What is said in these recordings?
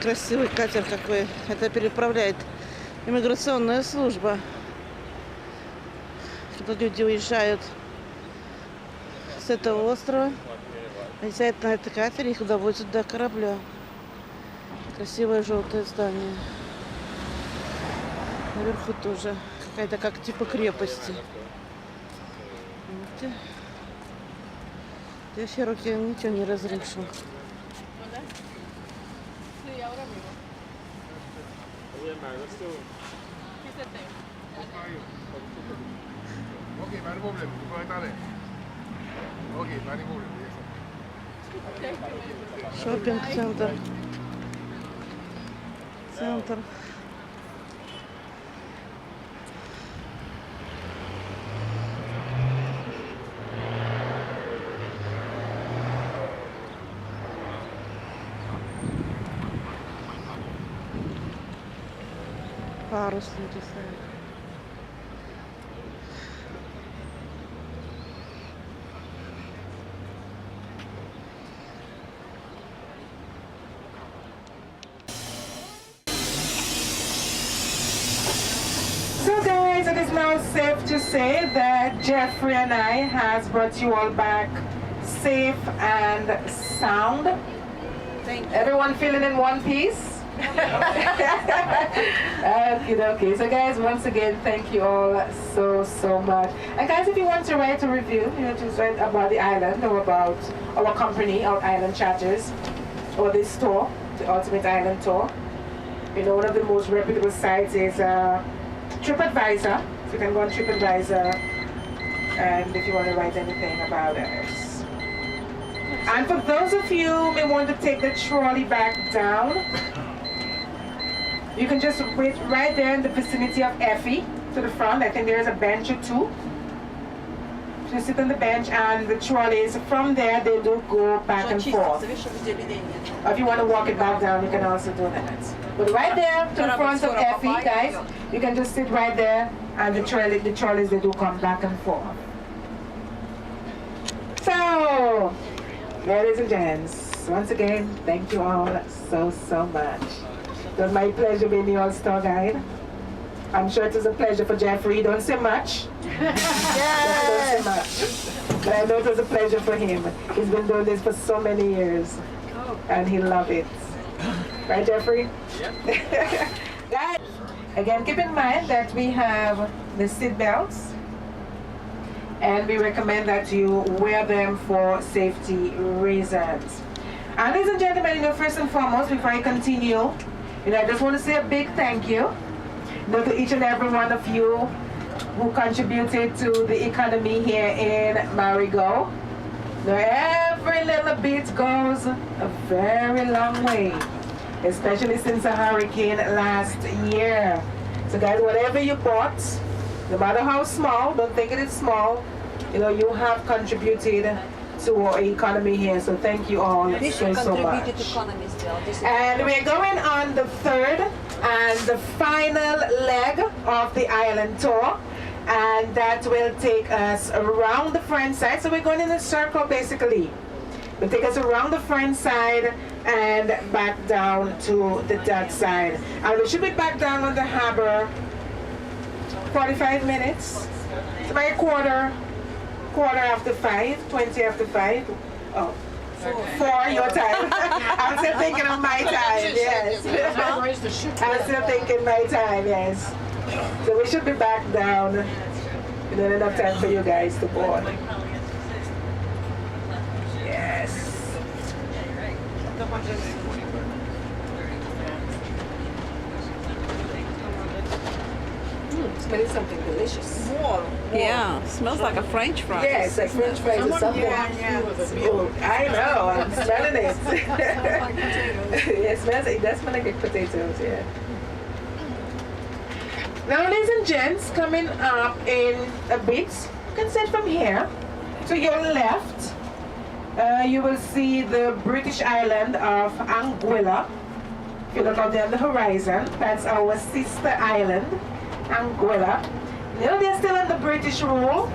Красивый катер какой. Это переправляет иммиграционная служба. Когда люди уезжают с этого острова, они сядут на этот катер, их довозят до корабля. Красивое желтое здание. Наверху тоже какая-то как типа крепости. Видите? Я все руки ничего не разрушил. Шоппинг-центр. Центр. Парусники стоят. So guys, it is now safe to say that Jeffrey and I has brought you all back safe and sound. Thank you. Everyone feeling in one piece? Okay. So guys, once again, thank you all so much. And guys, if you want to write a review, to write about the island or about our company, our Island Charters, or this tour, the Ultimate Island Tour, one of the most reputable sites is TripAdvisor. So you can go on TripAdvisor, and if you want to write anything about us. And for those of you who may want to take the trolley back down, you can just wait right there in the vicinity of Effie to the front. I think there is a bench or two. Just sit on the bench, and the trolleys from there, they do go back and forth. Or if you want to walk it back down, you can also do that. But right there to the front of Effie, guys, you can just sit right there, and the trolleys, they do come back and forth. So, ladies and gents, once again, thank you all so much. It was my pleasure being the All-Star Guide. I'm sure it was a pleasure for Jeffrey. Don't say much. Don't say much. But I know it was a pleasure for him. He's been doing this for so many years. And he loves it. Right, Jeffrey? Yeah. Guys, again, keep in mind that we have the seat belts. And we recommend that you wear them for safety reasons. And ladies and gentlemen, first and foremost, before I continue, I just want to say a big thank you, to each and every one of you who contributed to the economy here in Marigot. Every little bit goes a very long way, especially since a hurricane last year. So guys, whatever you bought, no matter how small, don't think it is small, you have contributed to our economy here. So thank you all so much. And we're going on the third and the final leg of the island tour. And that will take us around the front side. So we're going in a circle basically. It'll take us around the front side and back down to the dock side. And we should be back down on the harbor 45 minutes. It's about quarter after 5, 20 after 5. Oh, 4 your time. I'm still thinking of my time, yes. I'm still thinking my time, yes. So we should be back down. Enough time for you guys to board. Yes. Smelling something delicious. Yeah, smells like a French fry. Yes, like French fries or something. Oh, I know, I'm smelling it. It does smell like big potatoes, yeah. Now, ladies and gents, coming up in a bit, you can sit from here. To your left, you will see the British island of Anguilla. If you look out there on the horizon, that's our sister island, Anguilla. They're still under British rule,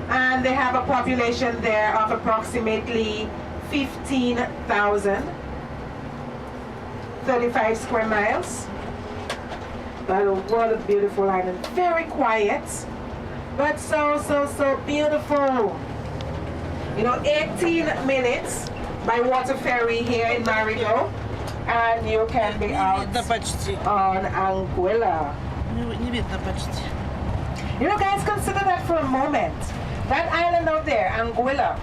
and they have a population there of approximately 15,000. 35 square miles. But what a beautiful island. Very quiet, but so beautiful. You know, 18 minutes by water ferry here in Marigo, and you can be out on Anguilla. You know, guys, consider that for a moment. That island out there, Anguilla,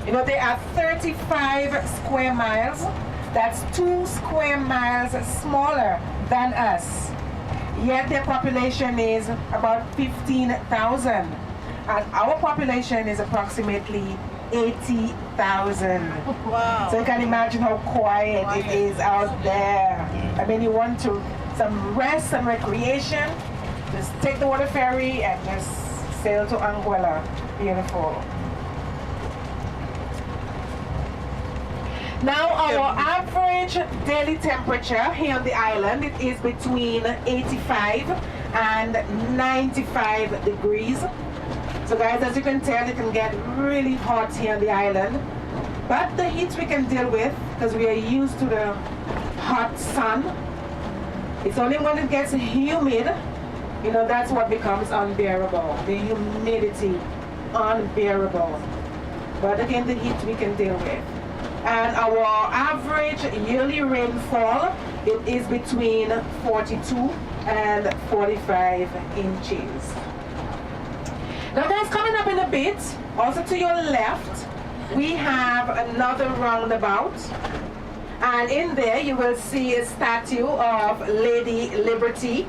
you know, they are 35 square miles. That's 2 square miles smaller than us. Yet their population is about 15,000. And our population is approximately 80,000. Wow. So you can imagine how quiet it is out there. I mean, you want some rest, some recreation, just take the water ferry and just sail to Anguilla. Beautiful. Now our average daily temperature here on the island, it is between 85 and 95 degrees. So guys, as you can tell, it can get really hot here on the island. But the heat we can deal with because we are used to the hot sun. It's only when it gets humid, you know, that's what becomes unbearable. The humidity, unbearable. But again, the heat we can deal with. And our average yearly rainfall, it is between 42 and 45 inches. Now guys, coming up in a bit, also to your left, we have another roundabout. And in there you will see a statue of Lady Liberty.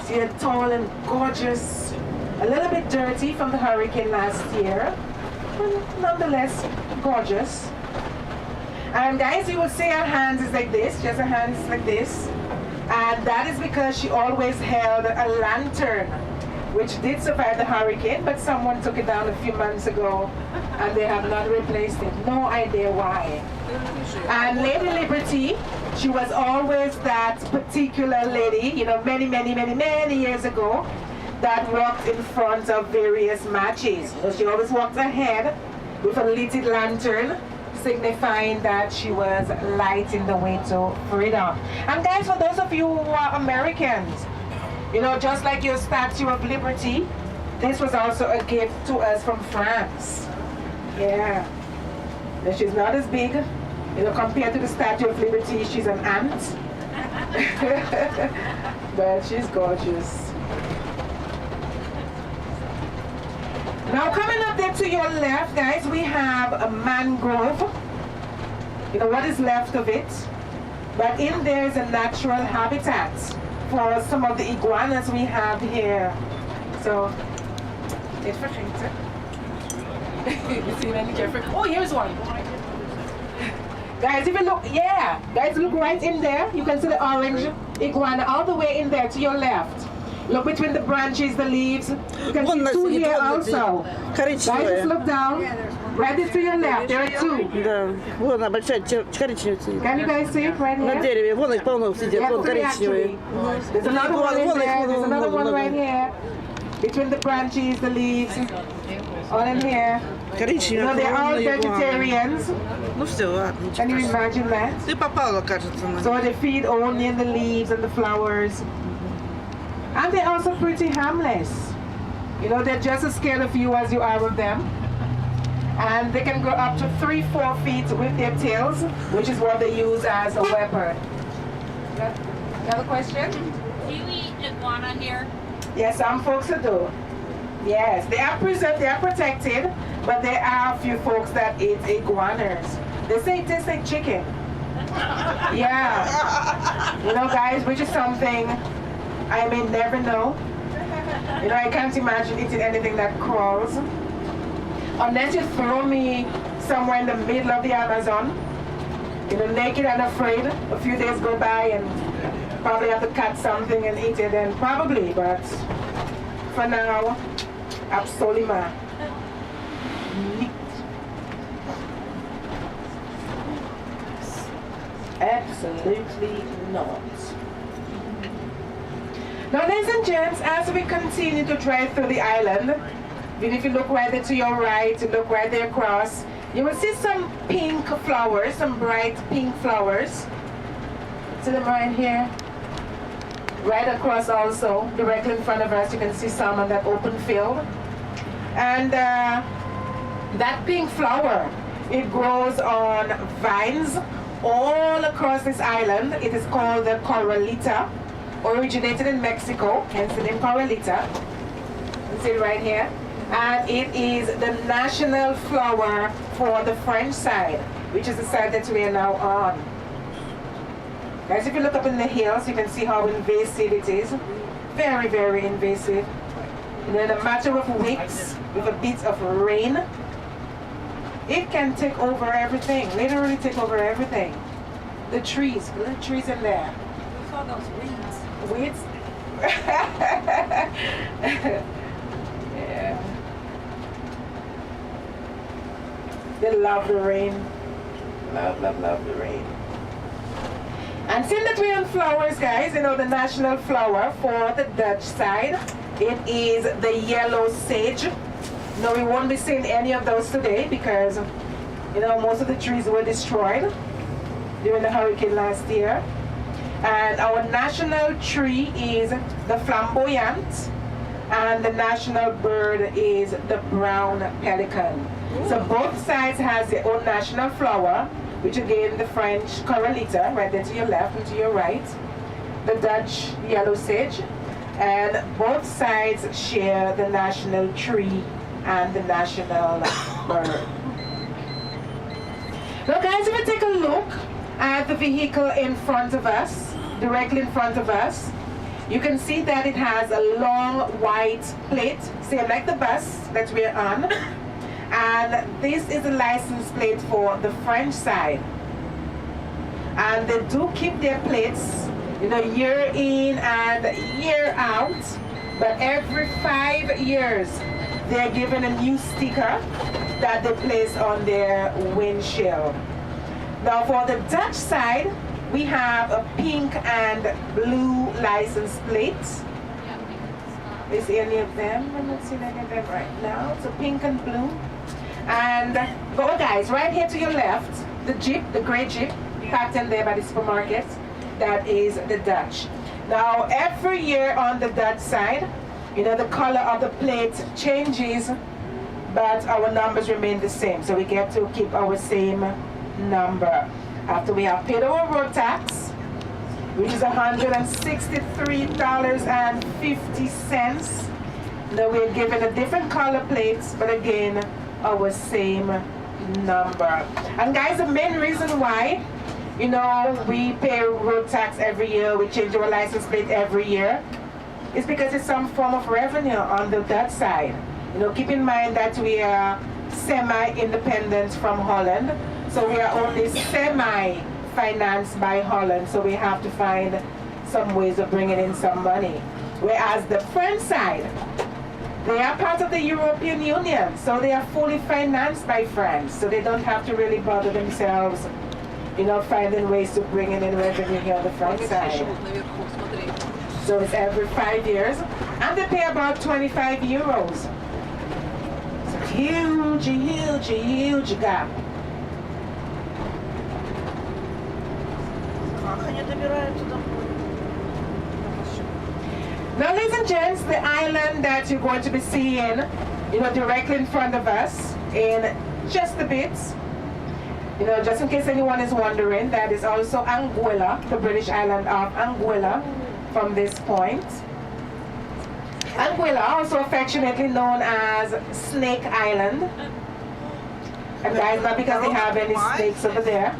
See her tall and gorgeous, a little bit dirty from the hurricane last year, but nonetheless gorgeous. And guys, you will see her hands is like this, just her hands like this. And that is because she always held a lantern, which did survive the hurricane, but someone took it down a few months ago and they have not replaced it. No idea why. And Lady Liberty, she was always that particular lady, you know, many years ago, that walked in front of various matches. So she always walked ahead with a lit lantern, signifying that she was lighting the way to freedom. And guys, for those of you who are Americans, you know, just like your Statue of Liberty, this was also a gift to us from France. Yeah. Now, she's not as big, you know, compared to the Statue of Liberty, she's an ant. But she's gorgeous. Now, coming up there to your left, guys, we have a mangrove. You know, what is left of it? But in there is a natural habitat for some of the iguanas we have here. So, it's for drinks. You see any, Jeffrey? Oh, here's one. Guys, if you look, yeah, guys, look right in there. You can see the orange iguana all the way in there to your left. Look between the branches, the leaves. You can see two here also. Guys, just look down. Right there to your left, there are two. Да, вон она большая, коричневая. Can you guys see it right here? На дереве, вон их полно сидят, вон коричневые. There's another one in there, there's another one right here. Between the branches, the leaves, all in here. You know, they're all vegetarians. Ну все, ладно. Can you imagine that? Ты попала, кажется. So they feed only in the leaves and the flowers. And they're also pretty harmless. You know, they're just as scared of you as you are of them. And they can grow up to 3-4 feet with their tails, which is what they use as a weapon. Another question? Do you eat iguana here? Yes, some folks do. Yes, they are preserved, they are protected, but there are a few folks that eat iguanas. They say it tastes like chicken. Yeah. You know, guys, which is something I may never know. You know, I can't imagine eating anything that crawls. Unless you throw me somewhere in the middle of the Amazon, you know, naked and afraid, a few days go by and probably have to cut something and eat it then probably, but for now, absolutely not. Absolutely not. Now, ladies and gents, as we continue to drive through the island, if you look right there to your right, look right there across, you will see some pink flowers, some bright pink flowers. See them right here? Right across also, directly in front of us, you can see some on that open field. And that pink flower, it grows on vines all across this island. It is called the coralita, originated in Mexico, hence the name coralita. You see it right here. And it is the national flower for the French side, which is the side that we are now on. Guys, if you look up in the hills, you can see how invasive it is. Very, very invasive. And in a matter of weeks, with a bit of rain, it can take over everything, literally take over everything. The trees, little trees in there. What's all those weeds? Weeds? Yeah. They love the rain. Love, love, love the rain. And seeing that we're on flowers, guys, you know the national flower for the Dutch side, it is the yellow sage. No, we won't be seeing any of those today because, you know, most of the trees were destroyed during the hurricane last year. And our national tree is the flamboyant, and the national bird is the brown pelican. So both sides has their own national flower, which again the French coralita, right there to your left and to your right, the Dutch yellow sage, and both sides share the national tree and the national bird. Now guys, if you take a look at the vehicle in front of us, directly in front of us, you can see that it has a long white plate, same like the bus that we're on. And this is a license plate for the French side. And they do keep their plates, you know, year in and year out. But every 5 years, they're given a new sticker that they place on their windshield. Now for the Dutch side, we have a pink and blue license plate. Is any of them? I'm not seeing any of them right now. So pink and blue. And go guys, right here to your left, the Jeep, the gray Jeep, parked in there by the supermarket, that is the Dutch. Now every year on the Dutch side, you know, the color of the plate changes, but our numbers remain the same. So we get to keep our same number. After we have paid our road tax, which is $163.50. Now we're given a different color plates, but again, our same number. And guys, the main reason why, you know, we pay road tax every year, we change our license plate every year, is because it's some form of revenue on the Dutch side. You know, keep in mind that we are semi-independent from Holland, so we are only semi-financed by Holland, so we have to find some ways of bringing in some money. Whereas the French side, they are part of the European Union, so they are fully financed by France, so they don't have to really bother themselves, you know, finding ways to bring in revenue here on the French side. So it's every 5 years, and they pay about 25 euros. It's a huge, huge, huge gap. Now, ladies and gents, the island that you're going to be seeing, you know, directly in front of us in just a bit, you know, just in case anyone is wondering, that is also Anguilla, the British island of Anguilla, from this point. Anguilla, also affectionately known as Snake Island. And guys, not because they have any snakes over there,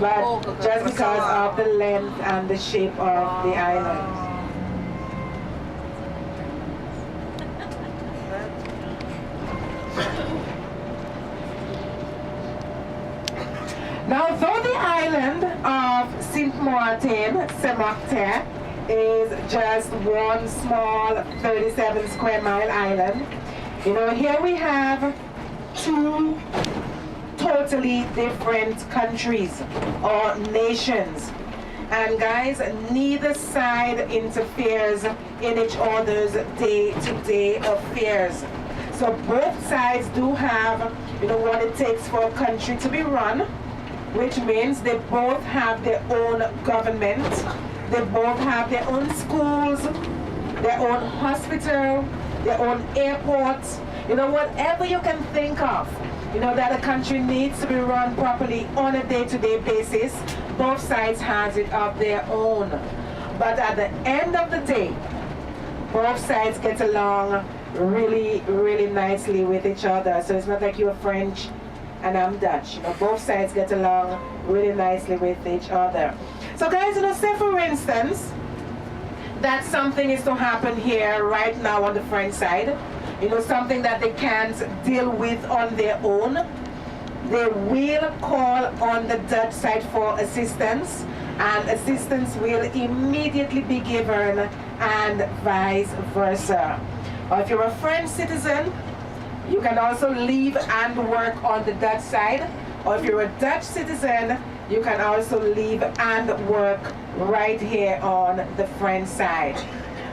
but just because of the length and the shape of the island. Now, though the island of St.MAARTIN is just one small 37 square mile island, you know, here we have two totally different countries or nations. And guys, neither side interferes in each other's day-to-day affairs. So both sides do have, you know, what it takes for a country to be run. which means they both have their own government, they both have their own schools, their own hospital, their own airports, you know, whatever you can think of, you know, that a country needs to be run properly on a day-to-day basis, both sides has it of their own. But at the end of the day, both sides get along really, really nicely with each other. So it's not like you're French and I'm Dutch. You know, both sides get along really nicely with each other. So guys, you know, say for instance, that something is to happen here right now on the French side, you know, something that they can't deal with on their own, they will call on the Dutch side for assistance, and assistance will immediately be given, and vice versa. Or if you're a French citizen, you can also leave and work on the Dutch side. Or if you're a Dutch citizen, you can also leave and work right here on the French side.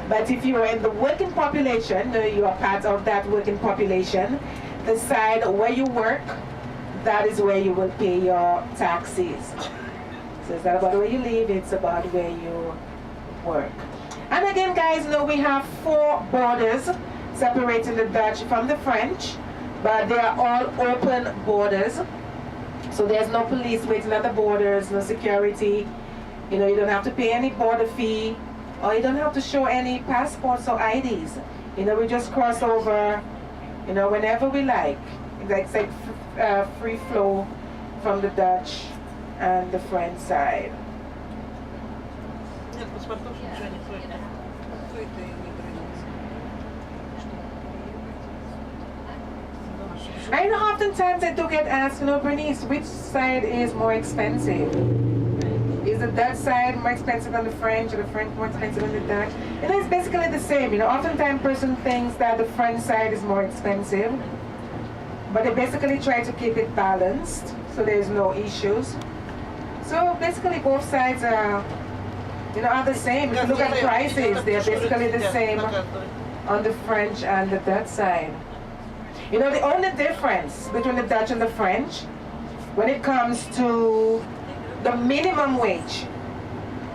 But if you are in the working population, you are part of that working population, the side where you work, that is where you will pay your taxes. So it's not about where you live, it's about where you work. And again, guys, you know, we have 4 borders separating the Dutch from the French, but they are all open borders. So there's no police waiting at the borders, no security. You know, you don't have to pay any border fee, or you don't have to show any passports or IDs. You know, we just cross over, you know, whenever we like. It's like free flow from the Dutch and the French side. I know oftentimes I do get asked, you know, Bernice, which side is more expensive? Is the Dutch side more expensive than the French, or the French more expensive than the Dutch? You know, it's basically the same. You know, oftentimes person thinks that the French side is more expensive, but they basically try to keep it balanced, so there's no issues. So basically both sides are, you know, are the same. If you look at the prices, they're basically the same on the French and the Dutch side. You know, the only difference between the Dutch and the French, when it comes to the minimum wage,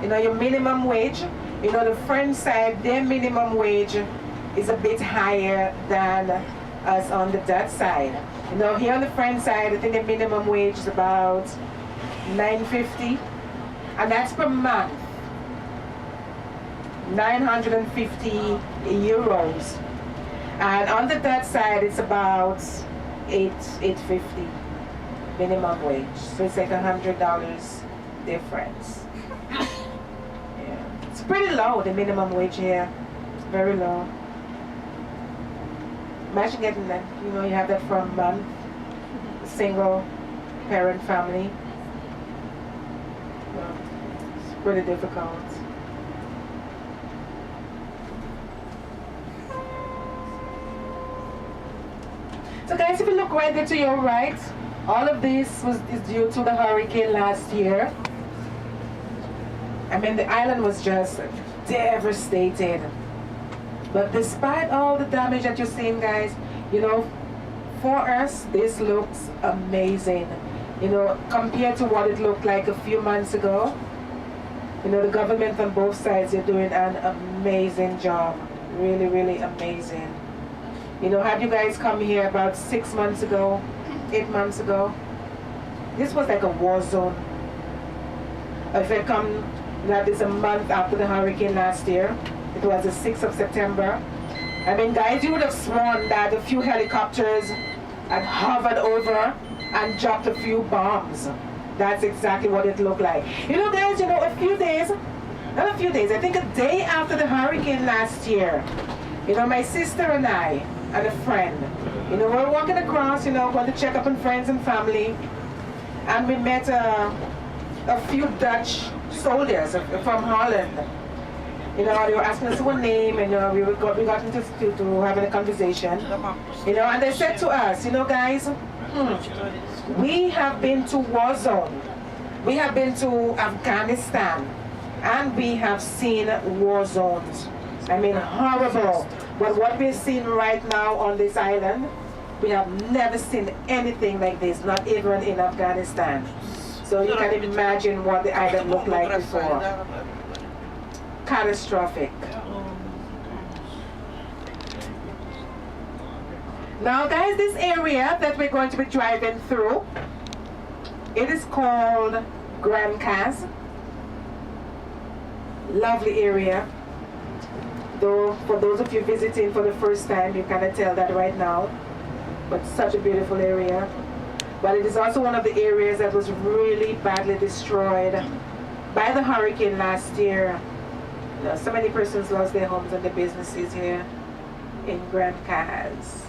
you know, your minimum wage, you know, the French side, their minimum wage is a bit higher than us on the Dutch side. You know, here on the French side, I think the minimum wage is about $9.50, and that's per month. 950 euros. And on the Dutch side, it's about $8.50 minimum wage. So it's like $100 difference. Yeah. It's pretty low, the minimum wage here. It's very low. Imagine getting that, you know, you have that for a month, single parent family. Yeah. It's pretty difficult. So guys, if you look right there to your right, all of this is due to the hurricane last year. I mean, the island was just devastated. But despite all the damage that you're seeing, guys, you know, for us, this looks amazing. You know, compared to what it looked like a few months ago, you know, the government on both sides are doing an amazing job. Really, really amazing. You know, had you guys come here about 6 months ago, 8 months ago, this was like a war zone. If I come, that is a month after the hurricane last year, it was the 6th of September. I mean, guys, you would have sworn that a few helicopters had hovered over and dropped a few bombs. That's exactly what it looked like. You know, guys, you know, a few days, not a few days, I think a day after the hurricane last year, you know, my sister and I, and a friend, you know, we're walking across, you know, going to check up on friends and family, and we met a few Dutch soldiers from Holland. You know, they were asking us our name, and we got into to having a conversation. You know, and they said to us, you know, guys, we have been to war zone, we have been to Afghanistan, and we have seen war zones. I mean, horrible. But what we're seeing right now on this island, we have never seen anything like this, not even in Afghanistan. So you can imagine what the island looked like before. Catastrophic. Now guys, this area that we're going to be driving through, it is called Grand Cas. Lovely area. Though for those of you visiting for the first time, you cannot tell that right now. But such a beautiful area. But it is also one of the areas that was really badly destroyed by the hurricane last year. You know, so many persons lost their homes and their businesses here in Grand Cas.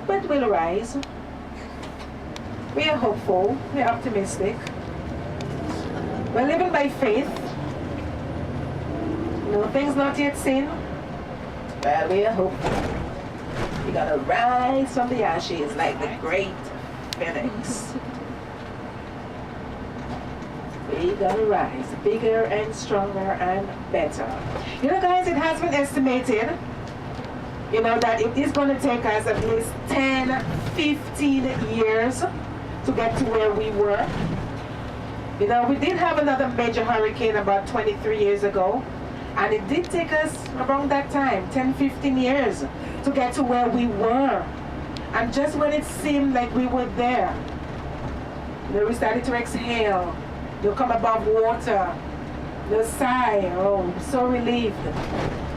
But we'll rise. We are hopeful, we are optimistic. We're living by faith. You know, things not yet seen, but we are hopeful. We gotta rise from the ashes like the great phoenix. We gotta rise bigger and stronger and better. You know guys, it has been estimated, you know, that it is going to take us at least 10, 15 years to get to where we were. You know, we did have another major hurricane about 23 years ago, and it did take us around that time, 10, 15 years to get to where we were. And just when it seemed like we were there, you know, we started to exhale, you come above water, the sigh, oh, so relieved.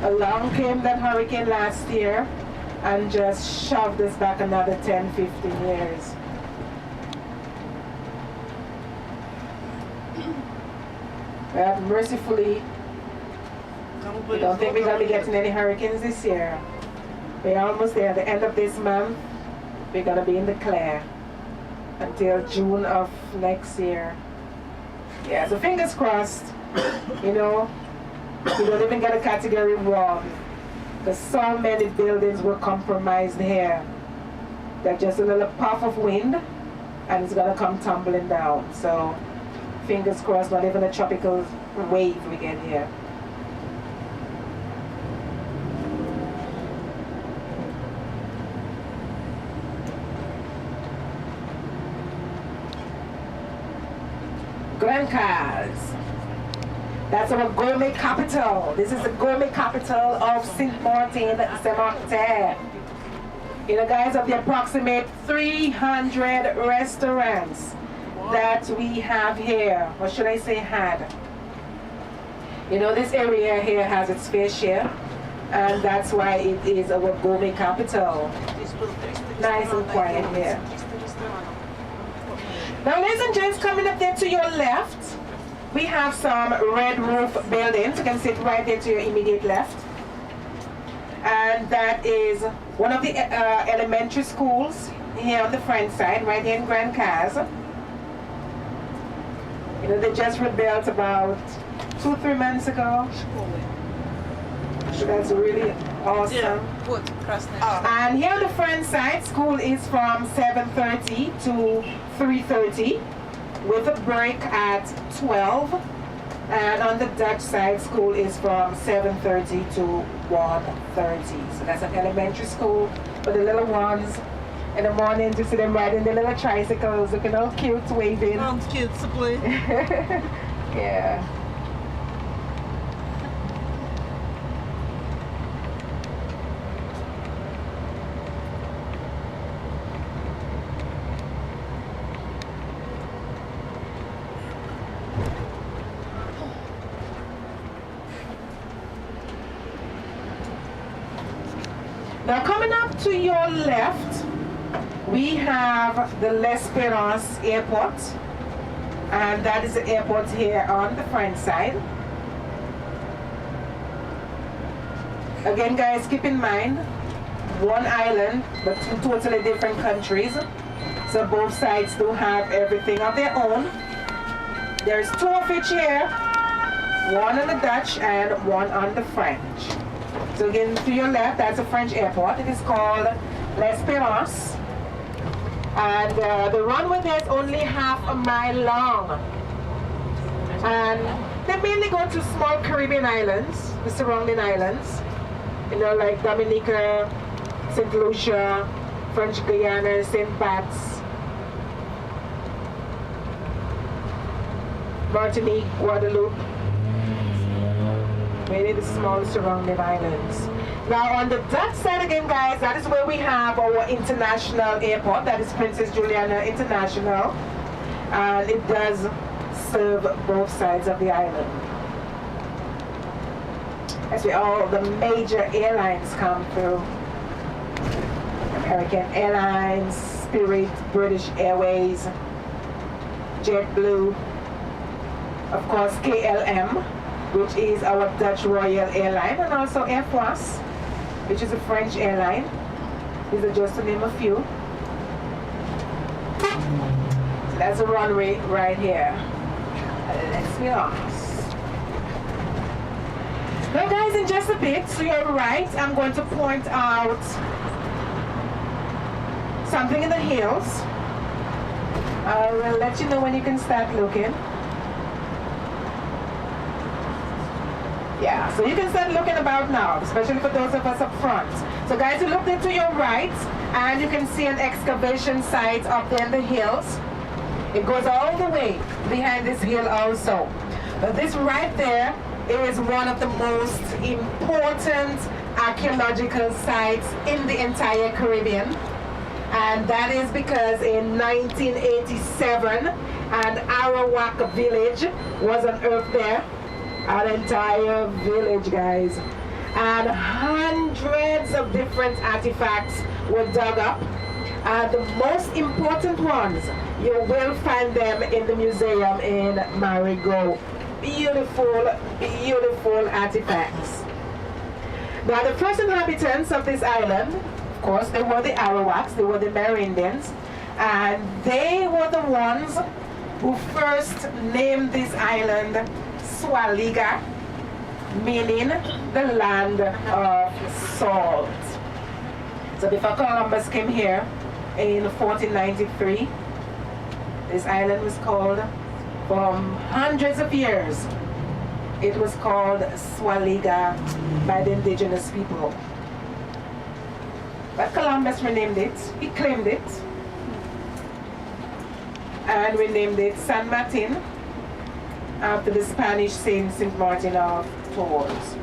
Along came that hurricane last year and just shoved us back another 10, 15 years. Mercifully, we don't think we're going to be getting any hurricanes this year. We're almost there. At the end of this month, we're going to be in the clear until June of next year. Yeah, so fingers crossed, you know, we don't even get a category 1 because so many buildings were compromised here that just a little puff of wind and it's going to come tumbling down. So fingers crossed, not even a tropical wave we get here. Grand Cas. That's our gourmet capital. This is the gourmet capital of St. Martin, St.MAARTIN. You know guys, of the approximate 300 restaurants that we have here, or should I say had. You know, this area here has its fair share, and that's why it is our gourmet capital. Nice and quiet here. Now ladies and gents, coming up there to your left, we have some red roof buildings. You can see it right there to your immediate left. And that is one of the elementary schools here on the front side, right here in Grand Cas. You know, they just rebuilt about 2-3 months ago. So that's really awesome. And here on the front side, school is from 7:30 to 3:30 with a break at 12. And on the Dutch side, school is from 7:30 to 1:30. So that's an elementary school for the little ones. In the morning, to see them riding their little tricycles, looking all cute, waving. Sounds cute to play. Yeah. Now coming up to your left, we have the L'Espérance Airport, and that is the airport here on the front side. Again guys, keep in mind, one island, but 2 totally different countries. So both sides do have everything of their own. There's 2 of each here, one on the Dutch and one on the French. So again, to your left, that's a French airport. It is called L'Espérance. And the runway there is only half a mile long. And they mainly go to small Caribbean islands, the surrounding islands. You know, like Dominica, St. Lucia, French Guiana, St. Pat's. Martinique, Guadeloupe, mainly the small surrounding islands. Now on the Dutch side again, guys, that is where we have our international airport, that is Princess Juliana International, and it does serve both sides of the island. That's where all the major airlines come through. American Airlines, Spirit, British Airways, JetBlue, of course KLM, which is our Dutch Royal Airline, and also Air France, which is a French airline. These are just to name a few. So that's a runway right here. Let's be honest. Now guys, in just a bit, to your right, I'm going to point out something in the hills. I will let you know when you can start looking. Yeah, so you can start looking about now, especially for those of us up front. So guys, you look into your right, and you can see an excavation site up there in the hills. It goes all the way behind this hill also. But this right there is one of the most important archaeological sites in the entire Caribbean. And that is because in 1987, an Arawak village was unearthed there. An entire village, guys. And hundreds of different artifacts were dug up. And the most important ones, you will find them in the museum in Marigot. Beautiful, beautiful artifacts. Now the first inhabitants of this island, of course, they were the Arawaks, they were the Amerindians, and they were the ones who first named this island Swaliga, meaning the land of salt. So before Columbus came here in 1493, this island was called, for hundreds of years, it was called Swaliga by the indigenous people. But Columbus renamed it, he claimed it, and renamed it San Martin after the Spanish saint St. Martin of Tours.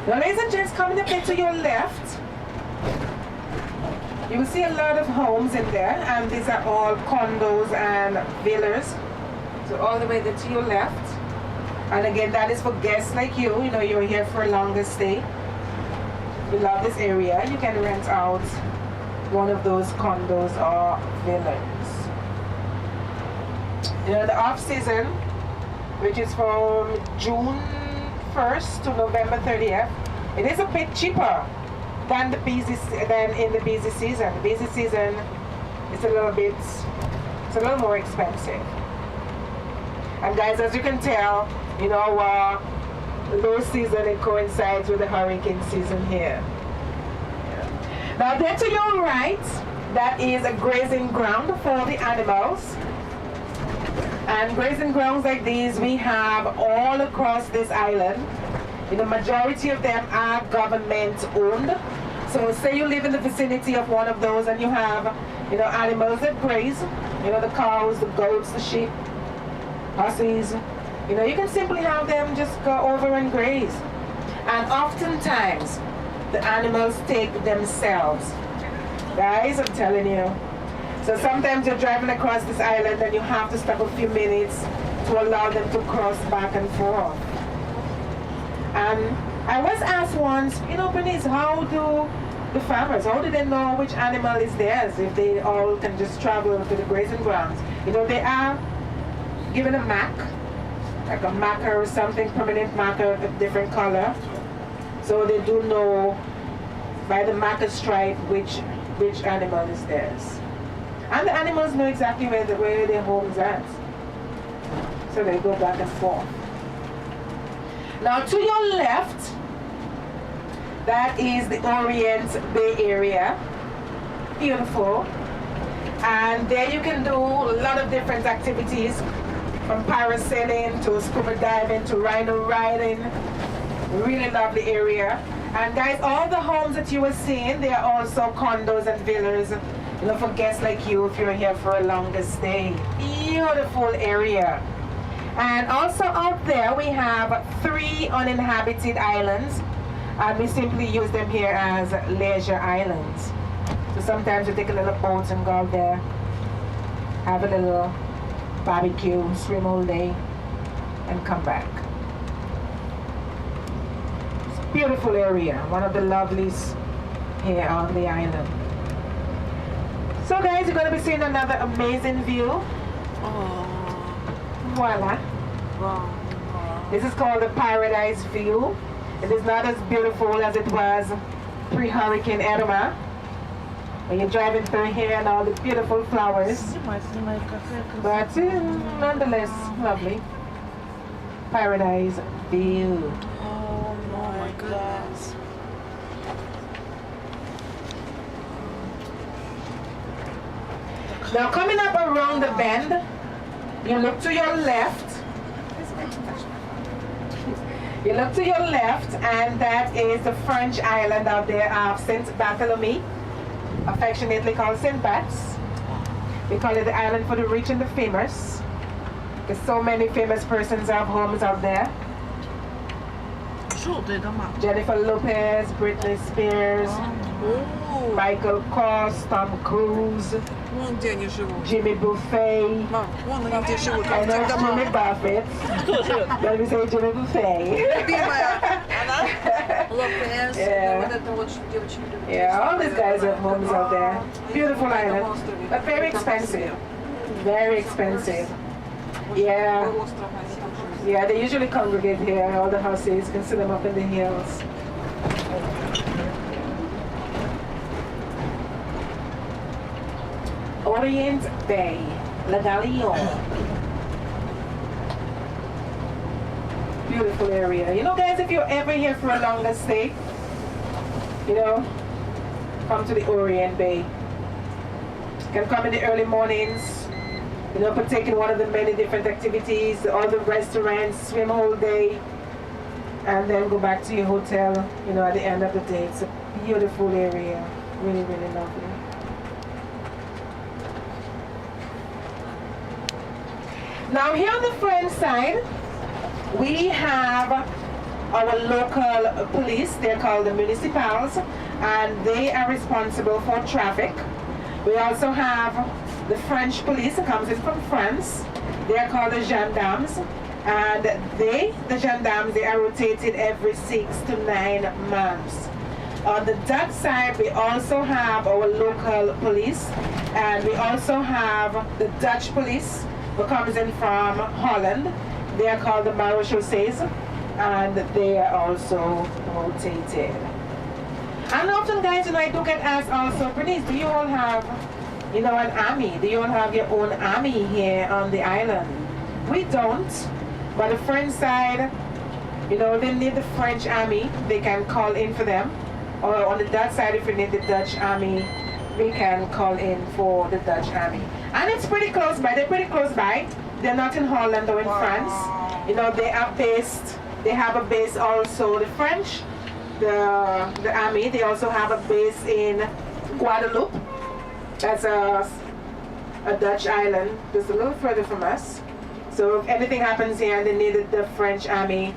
Now, ladies and gents, coming a bit to your left, you will see a lot of homes in there, and these are all condos and villas. So all the way there to your left. And again, that is for guests like you. You know, you're here for a longer stay. You love this area. You can rent out one of those condos or villas. You know, the off season, which is from June 1st to November 30th, it is a bit cheaper than in the busy season. The busy season is a little more expensive. And guys, as you can tell, you know, low season, it coincides with the hurricane season here. Yeah. Now there to your right, that is a grazing ground for the animals. And grazing grounds like these we have all across this island. You know, majority of them are government owned. So say you live in the vicinity of one of those and you have, you know, animals that graze, you know, the cows, the goats, the sheep, horses, you know, you can simply have them just go over and graze. And oftentimes, the animals take themselves. Guys, I'm telling you. So sometimes you're driving across this island and you have to stop a few minutes to allow them to cross back and forth. And I was asked once, you know, Bernice, how do the farmers, how do they know which animal is theirs if they all can just travel to the grazing grounds? You know, they are given a mark, like a marker or something, permanent marker of a different color. So they do know by the marker stripe which animal is theirs. And the animals know exactly where their home's at. So they go back and forth. Now to your left, that is the Orient Bay area. Beautiful. And there you can do a lot of different activities. from parasailing to scuba diving to rhino riding. Really lovely area. And guys, all the homes that you were seeing, they are also condos and villas, you know, for guests like you if you're here for a longer stay. Beautiful area. And also out there we have 3 uninhabited islands, and we simply use them here as leisure islands. So sometimes we take a little boat and go out there, have a little barbecue, swim all day, and come back. It's a beautiful area, one of the loveliest here on the island. So guys, you're going to be seeing another amazing view. Voila. This is called the Paradise View. It is not as beautiful as it was pre-Hurricane Irma. When you're driving through here and all the beautiful flowers. But nonetheless, lovely. Paradise View. Oh my goodness. Now coming up around the bend, you look to your left. You look to your left, and that is the French island out there of St. Barthélemy, affectionately called St. Bats. We call it the island for the rich and the famous, because so many famous persons have homes out there. Jennifer Lopez, Britney Spears, Michael Kors, Tom Cruise, Jimmy Buffett, I know Jimmy Buffett. Let me say Jimmy Buffett. Yeah, all these guys have homes out there. Beautiful island, but very expensive. Very expensive. Yeah. Yeah, they usually congregate here, all the houses. You can see them up in the hills. Orient Bay, La Gallion. Beautiful area. You know, guys, if you're ever here for a longer stay, you know, come to the Orient Bay. You can come in the early mornings, you know, partake in one of the many different activities, all the restaurants, swim all day, and then go back to your hotel, you know, at the end of the day. It's a beautiful area. Really, really lovely. Now here on the French side, we have our local police. They're called the municipals, and they are responsible for traffic. We also have the French police that comes in from France. They are called the gendarmes, and the gendarmes, they are rotated every 6 to 9 months. On the Dutch side, we also have our local police, and we also have the Dutch police who comes in from Holland. They are called the maréchaussées, and they are also rotated. And often, guys, you know, I do get asked also, Bernice, do you all have, you know, an army? Do you all have your own army here on the island? We don't, but the French side, you know, they need the French army, they can call in for them. Or on the Dutch side, if we need the Dutch army, we can call in for the Dutch army. And it's pretty close by. They're pretty close by. They're not in Holland or in France. You know, they are based, they have a base also, the French, the army, they also have a base in Guadeloupe. That's a Dutch island, just a little further from us. So if anything happens here and they need the French army,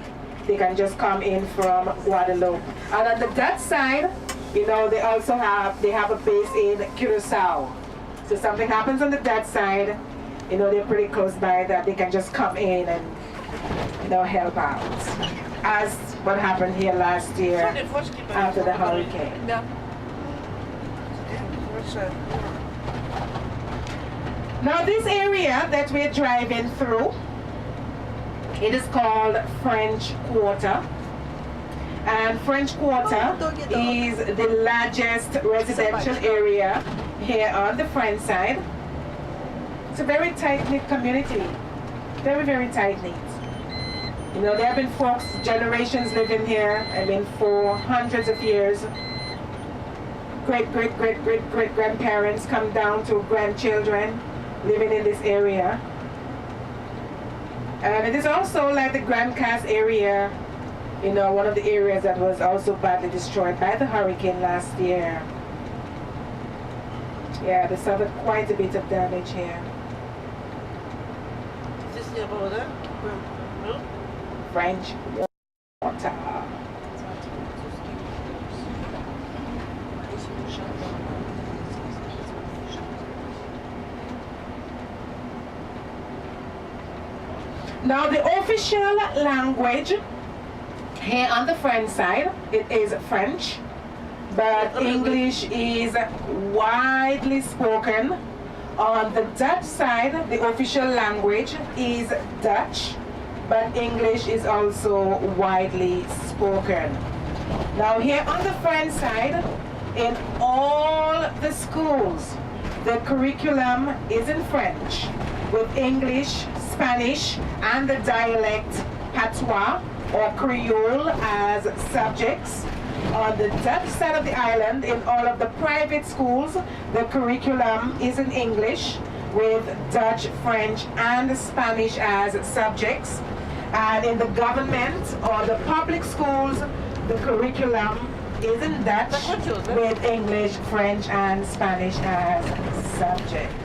they can just come in from Guadeloupe. And on the Dutch side, you know, they also have a base in Curacao. So something happens on the Dutch side, you know, they're pretty close by that they can just come in and, you know, help out. As what happened here last year after the hurricane. Now this area that we're driving through, it is called French Quarter. And French Quarter is the largest residential area here on the French side. It's a very tight-knit community. Very, very tight-knit. You know, there have been folks, generations living here, I mean, for hundreds of years. Great-great-great-great-great-grandparents come down to grandchildren living in this area. And it is also like the Grand Cas area, you know, one of the areas that was also badly destroyed by the hurricane last year. Yeah, they suffered quite a bit of damage here. Здесь не было, да? Ну? French water. Now the official language here on the French side, it is French, but English is widely spoken. On the Dutch side, the official language is Dutch, but English is also widely spoken. Now here on the French side, in all the schools, the curriculum is in French, with English, Spanish, and the dialect Patois or Creole as subjects. On the Dutch side of the island, in all of the private schools, the curriculum is in English, with Dutch, French, and Spanish as subjects. And in the government or the public schools, the curriculum is in Dutch, with English, French, and Spanish as subjects.